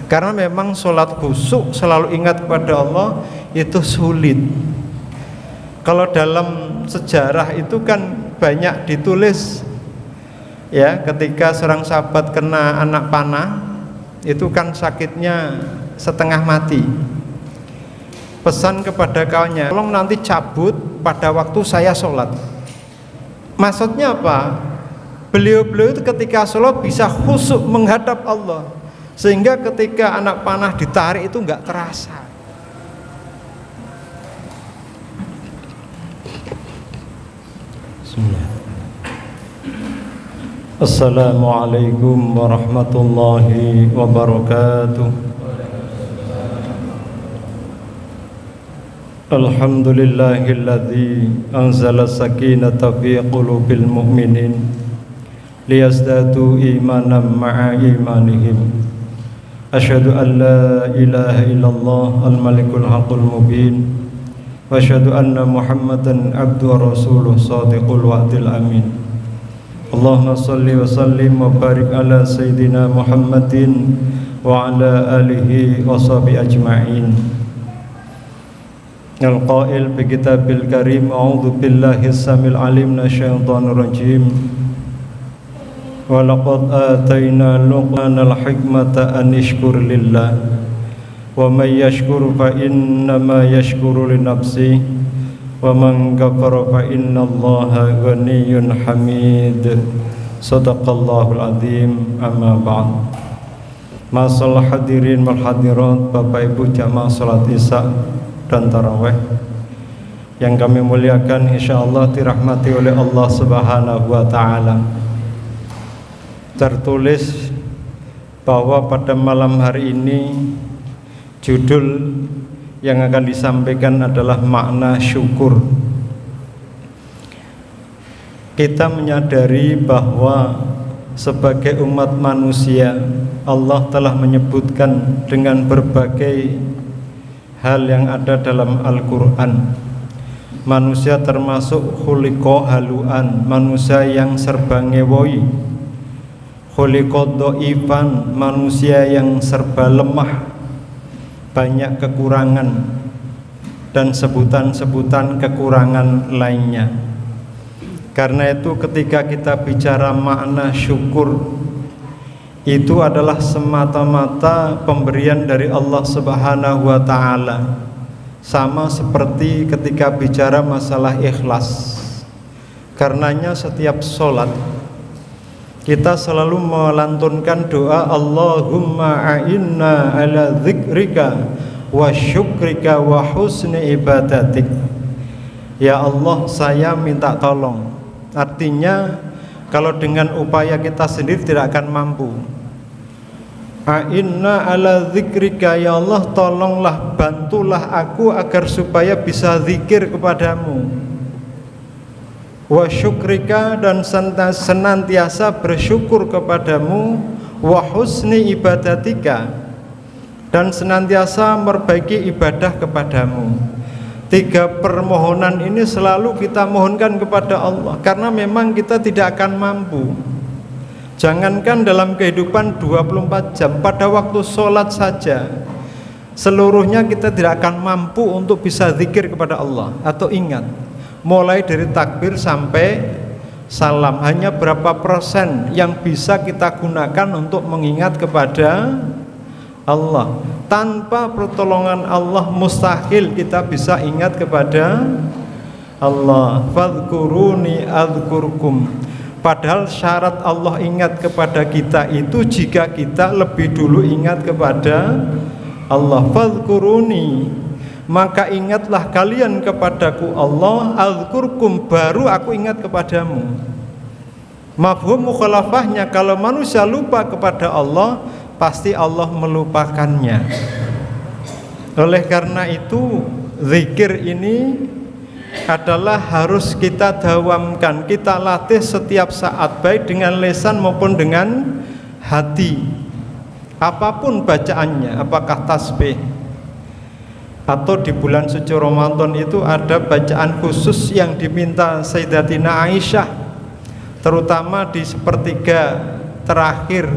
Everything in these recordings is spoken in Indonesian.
Karena memang sholat khusyuk selalu ingat kepada Allah itu sulit. Kalau dalam sejarah itu kan banyak ditulis ya, ketika seorang sahabat kena anak panah itu kan sakitnya setengah mati. Pesan kepada kawannya, tolong nanti cabut pada waktu saya sholat. Maksudnya apa? Beliau-beliau itu ketika sholat bisa khusyuk menghadap Allah, sehingga ketika anak panah ditarik itu nggak terasa. Assalamualaikum warahmatullahi wabarakatuh. Alhamdulillahilladzi anzala sakinata fi qulubil mu'minin liyazdadu imanan ma'a imanihim. Asyhadu an la ilaha illallah al-malikul haqqul mubin wa asyhadu anna Muhammadan abduhu wa rasuluh shadiqul wa'dil amin. Allahumma salli wa sallim wa barik ala sayyidina Muhammadin wa ala alihi wa sahbihi ajma'in. Al-qail bi kitabil karim, a'udzu billahi samil alim minasyaitonir rajim. Wa laqad atayna Luqmanal hikmata an yashkur lillah wa may yashkur fa innama yashkuru li nafsihi wa man kafara fa innallaha ghaniyyun hamid. Shadaqallahul azim. Amma ba'd. Masalah hadirin wal hadirat, Bapak Ibu jamaah salat Isya dan tarawih yang kami muliakan, insyaallah dirahmati oleh Allah Subhanahu wa taala. Tertulis bahwa pada malam hari ini judul yang akan disampaikan adalah makna syukur. Kita menyadari bahwa sebagai umat manusia Allah telah menyebutkan dengan berbagai hal yang ada dalam Al-Quran. Manusia termasuk khuliqa haluan, manusia yang serba ngewoi. Khuliqa dhaifan, manusia yang serba lemah, banyak kekurangan dan sebutan-sebutan kekurangan lainnya. Karena itu ketika kita bicara makna syukur, itu adalah semata-mata pemberian dari Allah Subhanahu wa taala. Sama seperti ketika bicara masalah ikhlas. Karenanya setiap sholat kita selalu melantunkan doa Allahumma a'inna ala dzikrika wa syukrika wa husni ibadatik. Ya Allah, saya minta tolong. Artinya kalau dengan upaya kita sendiri tidak akan mampu. A'inna ala dzikrika, ya Allah tolonglah, bantulah aku agar supaya bisa zikir kepadamu. Wa syukrika, dan senantiasa bersyukur kepadamu. Wa husni ibadatika, dan senantiasa memperbaiki ibadah kepadamu. Tiga permohonan ini selalu kita mohonkan kepada Allah, karena memang kita tidak akan mampu. Jangankan dalam kehidupan 24 jam, pada waktu sholat saja seluruhnya kita tidak akan mampu untuk bisa zikir kepada Allah atau ingat. Mulai dari takbir sampai salam, hanya berapa persen yang bisa kita gunakan untuk mengingat kepada Allah. Tanpa pertolongan Allah mustahil kita bisa ingat kepada Allah. Fadhkuruni adzkurkum. Padahal syarat Allah ingat kepada kita itu jika kita lebih dulu ingat kepada Allah. Fadhkuruni, maka ingatlah kalian kepadaku Allah, adzkurkum, baru aku ingat kepadamu. Mafhum mukhalafahnya, kalau manusia lupa kepada Allah, pasti Allah melupakannya. Oleh karena itu zikir ini adalah harus kita dawamkan, kita latih setiap saat, baik dengan lisan maupun dengan hati. Apapun bacaannya, apakah tasbih atau di bulan suci Ramadan itu ada bacaan khusus yang diminta Sayyidatina Aisyah, terutama di sepertiga terakhir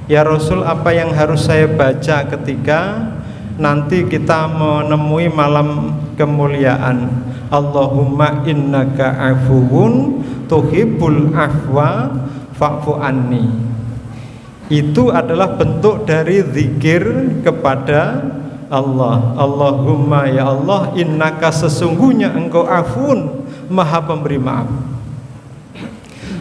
Ya Rasul, apa yang harus saya baca ketika nanti kita menemui malam kemuliaan? Allahumma innaka afuwun tuhibbul afwa fa'fu anni. Itu adalah bentuk dari zikir kepada Allah. Allahumma, ya Allah, innaka, sesungguhnya engkau afun, maha pemberi maaf,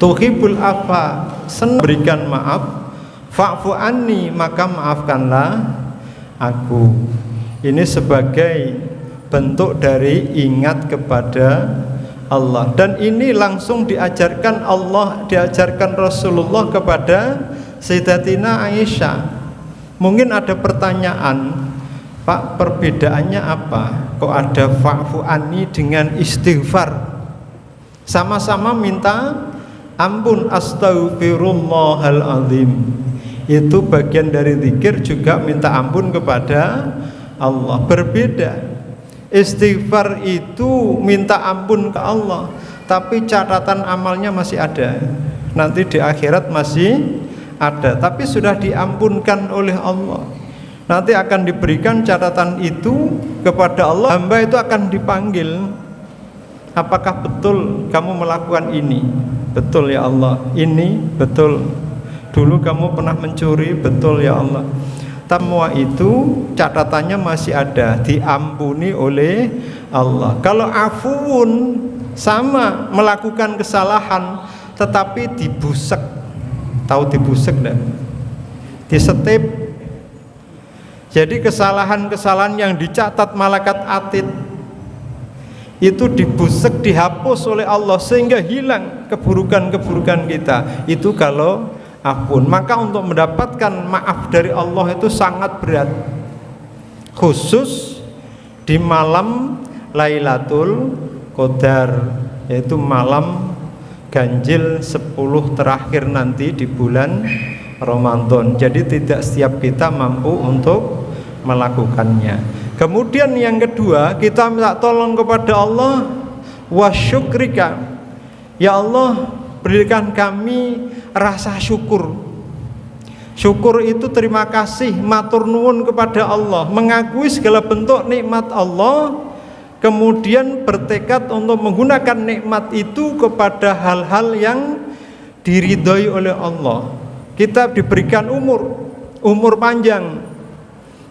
tuhibbul afwa, senang berikan maaf, fa'fu anni, maka maafkanlah aku. Ini sebagai bentuk dari ingat kepada Allah, dan ini langsung diajarkan Allah, diajarkan Rasulullah kepada Sayyidatina Aisyah. Mungkin ada pertanyaan, Pak, perbedaannya apa? Kok ada fa'fu anni dengan istighfar? Sama-sama minta ampun, astaghfirullahal azim. Itu bagian dari zikir, juga minta ampun kepada Allah. Berbeda. Istighfar itu minta ampun ke Allah, tapi catatan amalnya masih ada. Nanti di akhirat masih ada, tapi sudah diampunkan oleh Allah. Nanti akan diberikan catatan itu kepada Allah. Hamba itu akan dipanggil, apakah betul kamu melakukan ini? Betul ya Allah, ini betul. Dulu kamu pernah mencuri, betul ya Allah. Semua itu catatannya masih ada, diampuni oleh Allah. Kalau afuun, sama, melakukan kesalahan tetapi dibusek. Tahu dibusek enggak? Disetip. Jadi kesalahan-kesalahan yang dicatat malaikat atid itu dibusek, dihapus oleh Allah sehingga hilang keburukan-keburukan kita. Itu kalau afun. Maka untuk mendapatkan maaf dari Allah itu sangat berat, khusus di malam Lailatul Qadar, yaitu malam ganjil 10 terakhir nanti di bulan Ramadan. Jadi tidak setiap kita mampu untuk melakukannya. Kemudian yang kedua, kita minta tolong kepada Allah, wa syukrika, ya Allah, berikan kami rasa syukur. Syukur itu terima kasih, matur nuwun kepada Allah, mengakui segala bentuk nikmat Allah, kemudian bertekad untuk menggunakan nikmat itu kepada hal-hal yang diridhoi oleh Allah. Kita diberikan umur panjang,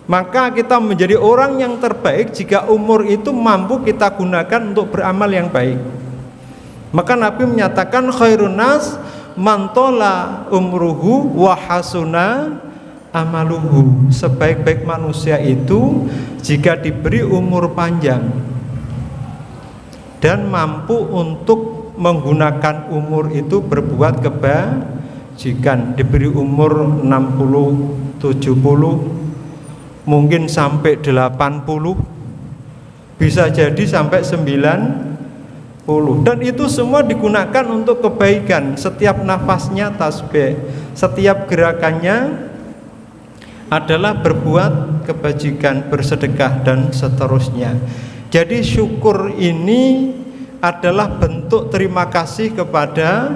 maka kita menjadi orang yang terbaik jika umur itu mampu kita gunakan untuk beramal yang baik. Maka Nabi menyatakan khairun nas mantola umruhu wa hasuna amaluhu. Sebaik-baik manusia itu jika diberi umur panjang dan mampu untuk menggunakan umur itu berbuat kebajikan. Diberi umur 60, 70, mungkin sampai 80, bisa jadi sampai 90, dan itu semua digunakan untuk kebaikan. Setiap nafasnya tasbih, setiap gerakannya adalah berbuat kebajikan, bersedekah, dan seterusnya. Jadi syukur ini adalah bentuk terima kasih kepada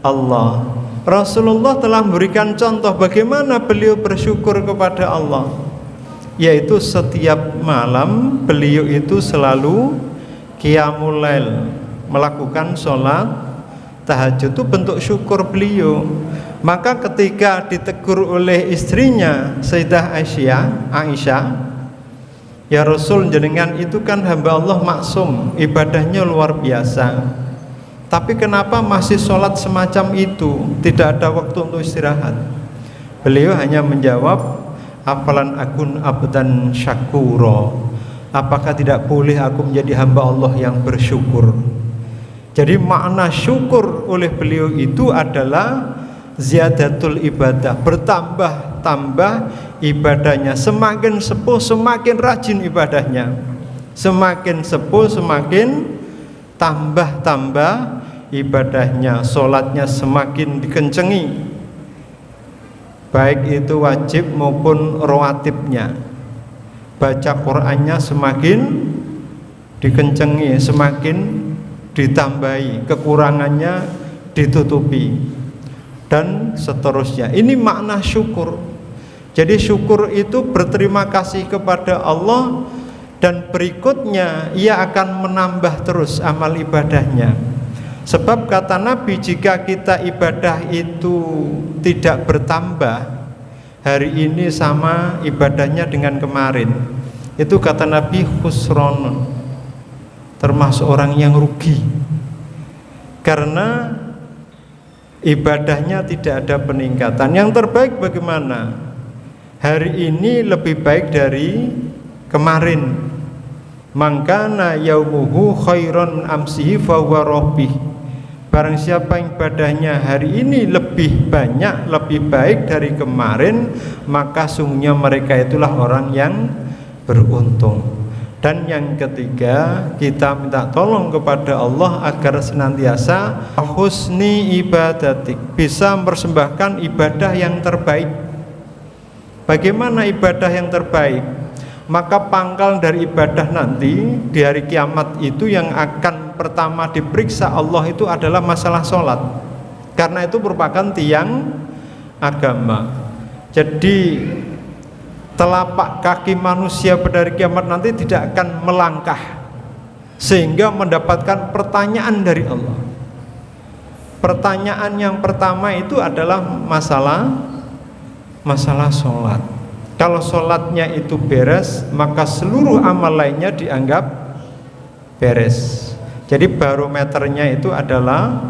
Allah. Rasulullah telah memberikan contoh bagaimana beliau bersyukur kepada Allah, yaitu setiap malam beliau itu selalu qiyamul lail, melakukan sholat tahajud. Itu bentuk syukur beliau. Maka ketika ditegur oleh istrinya Sayyidah Aisyah, ya Rasul, jenengan itu kan hamba Allah maksum, ibadahnya luar biasa, tapi kenapa masih sholat semacam itu, tidak ada waktu untuk istirahat? Beliau hanya menjawab, afalan akun abdan syakuro, apakah tidak boleh aku menjadi hamba Allah yang bersyukur? Jadi makna syukur oleh beliau itu adalah ziyadatul ibadah, bertambah-tambah ibadahnya. Semakin sepuh semakin rajin ibadahnya, semakin sepuh semakin tambah-tambah ibadahnya. Sholatnya semakin dikencengi, baik itu wajib maupun rawatibnya. Baca Qur'annya semakin dikencengi, semakin ditambahi, kekurangannya ditutupi. dan seterusnya. Ini makna syukur. Jadi syukur itu berterima kasih kepada Allah, dan berikutnya ia akan menambah terus amal ibadahnya. Sebab kata Nabi, jika kita ibadah itu tidak bertambah, hari ini sama ibadahnya dengan kemarin, itu kata Nabi khusronun, termasuk orang yang rugi, karena ibadahnya tidak ada peningkatan. Yang terbaik bagaimana? Hari ini lebih baik dari kemarin. Mangkana yaumuhu khairon min amsihi fahuwa rabbih. Barang siapa yang ibadahnya hari ini lebih banyak, lebih baik dari kemarin, maka sungguhnya mereka itulah orang yang beruntung. Dan yang ketiga, kita minta tolong kepada Allah agar senantiasa husni ibadatik, bisa mempersembahkan ibadah yang terbaik. Bagaimana ibadah yang terbaik? Maka pangkal dari ibadah nanti di hari kiamat itu yang akan pertama diperiksa Allah itu adalah masalah sholat, karena itu merupakan tiang agama. Jadi telapak kaki manusia pada hari kiamat nanti tidak akan melangkah sehingga mendapatkan pertanyaan dari Allah. Pertanyaan yang pertama itu adalah masalah sholat. Kalau sholatnya itu beres, maka seluruh amal lainnya dianggap beres. Jadi barometernya itu adalah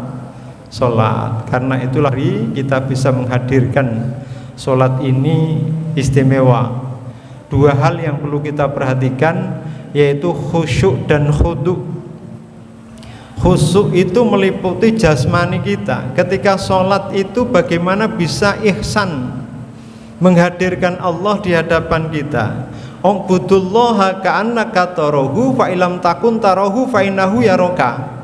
sholat. Karena itulah kita bisa menghadirkan sholat ini istimewa. Dua hal yang perlu kita perhatikan, yaitu khusyuk dan khudu'. Khusyuk itu meliputi jasmani kita. Ketika sholat itu bagaimana bisa ihsan, menghadirkan Allah di hadapan kita. Ubudullaha ka'annaka tarahu fa ilam takun tarahu fa innahu yaraka.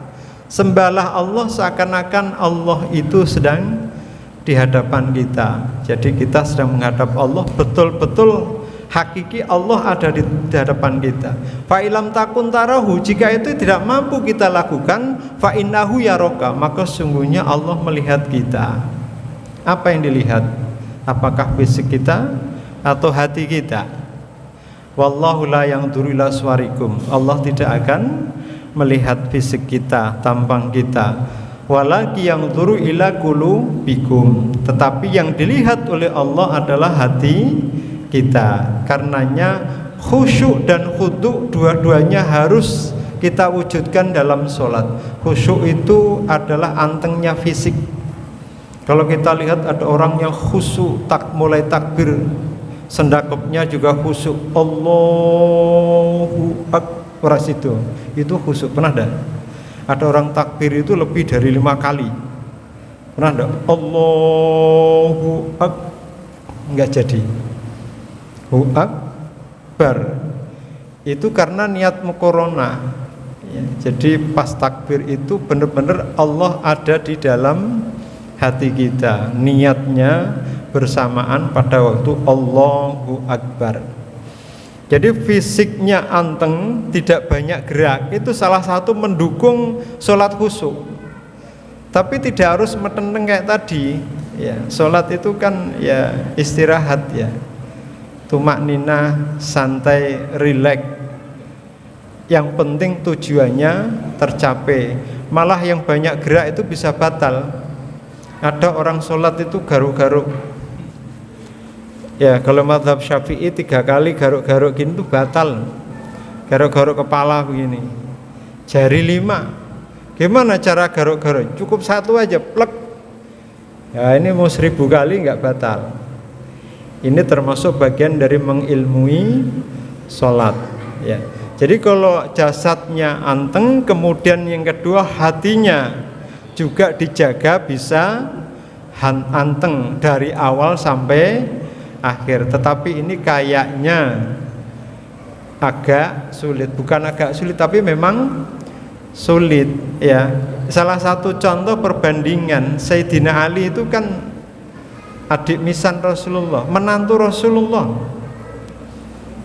Sembahlah Allah seakan-akan Allah itu sedang di hadapan kita. Jadi kita sedang menghadap Allah, betul-betul hakiki Allah ada di hadapan kita. Fa ilam takun tarahu, jika itu tidak mampu kita lakukan, fa innahu yaraka, maka sungguhnya Allah melihat kita. Apa yang dilihat? Apakah fisik kita atau hati kita? Wallahu la yanzuru ila suwarikum. Allah tidak akan melihat fisik kita, tampang kita. Walaki yanzuru ila qulubikum. Tetapi yang dilihat oleh Allah adalah hati kita. Karenanya khusyuk dan khudu' dua-duanya harus kita wujudkan dalam sholat. Khusyuk itu adalah antengnya fisik. Kalau kita lihat ada orang yang khusyuk, mulai takbir, sendakepnya juga khusyuk, Allahu Akbar, itu khusyuk. Pernah enggak? Ada orang takbir itu lebih dari 5 kali. Pernah enggak? Allahu Akbar, enggak jadi. Allahu Akbar. Itu karena niat mukorona. Ya, jadi pas takbir itu benar-benar Allah ada di dalam hati kita, niatnya bersamaan pada waktu Allahu Akbar. Jadi fisiknya anteng, tidak banyak gerak, itu salah satu mendukung sholat khusyuk. Tapi tidak harus metenteng kayak tadi. Ya, sholat itu kan ya istirahat ya, tumakninah, santai, rileks. Yang penting tujuannya tercapai. Malah yang banyak gerak itu bisa batal. Ada orang sholat itu garuk-garuk. Ya kalau mazhab Syafi'i 3 kali garuk-garuk gini itu batal. Garuk-garuk kepala begini, jari 5. Gimana cara garuk-garuk? Cukup 1 aja, plek. Ya ini mau 1000 kali nggak batal. Ini termasuk bagian dari mengilmui sholat ya. Jadi kalau jasadnya anteng, kemudian yang kedua hatinya juga dijaga, bisa anteng dari awal sampai akhir. Tetapi ini kayaknya agak sulit, bukan agak sulit tapi memang sulit ya. Salah satu contoh perbandingan, Sayyidina Ali itu kan adik misan Rasulullah, menantu Rasulullah.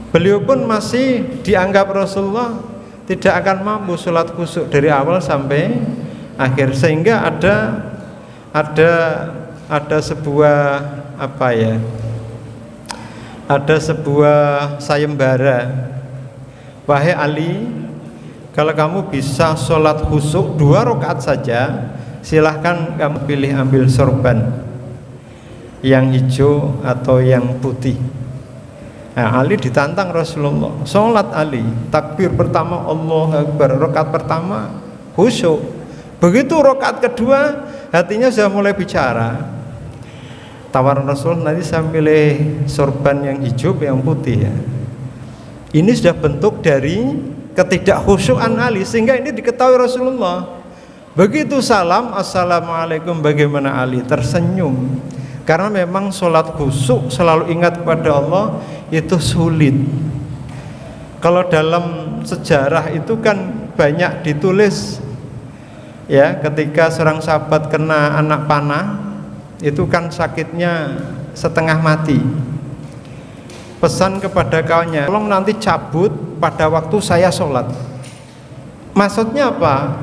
Beliau pun masih dianggap Rasulullah tidak akan mampu sholat khusyuk dari awal sampai akhir, sehingga ada ada sebuah apa ya? Ada sebuah sayembara. Wahai Ali, kalau kamu bisa sholat khusyuk 2 rakaat saja, silahkan kamu pilih ambil sorban yang hijau atau yang putih. Nah, Ali ditantang Rasulullah. Sholat Ali, takbir pertama Allahu Akbar, rakaat pertama khusyuk. Begitu rakaat kedua, hatinya sudah mulai bicara. Tawaran Rasul, nanti saya pilih sorban yang hijau yang putih ya. Ini sudah bentuk dari ketidakkhusyukan Ali, sehingga ini diketahui Rasulullah. Begitu salam, assalamualaikum, bagaimana Ali? Tersenyum. Karena memang sholat khusyuk, selalu ingat kepada Allah, itu sulit. Kalau dalam sejarah itu kan banyak ditulis ya, ketika seorang sahabat kena anak panah, itu kan sakitnya setengah mati. Pesan kepada kawannya, tolong nanti cabut pada waktu saya sholat. Maksudnya apa?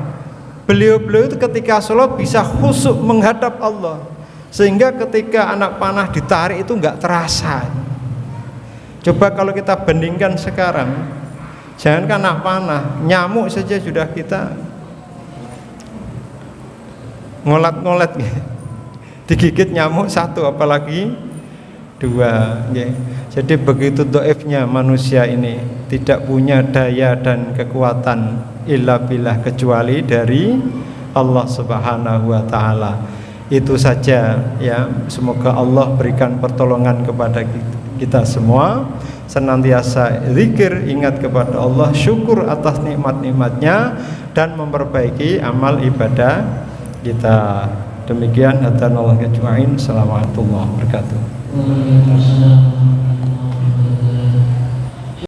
Beliau-beliau itu ketika sholat bisa khusyuk menghadap Allah, sehingga ketika anak panah ditarik itu nggak terasa. Coba kalau kita bandingkan sekarang, jangankan anak panah, nyamuk saja sudah kita ngolat-ngolat gitu. Digigit nyamuk 1 apalagi 2 ya. Jadi begitu dhaifnya manusia ini, tidak punya daya dan kekuatan illa billah, kecuali dari Allah Subhanahu wa taala. Itu saja ya, semoga Allah berikan pertolongan kepada kita semua, senantiasa zikir, ingat kepada Allah, syukur atas nikmat-nikmatnya, dan memperbaiki amal ibadah kita. Demikian, hadanallahu ajma'in. Assalamualaikum warahmatullahi wabarakatuh.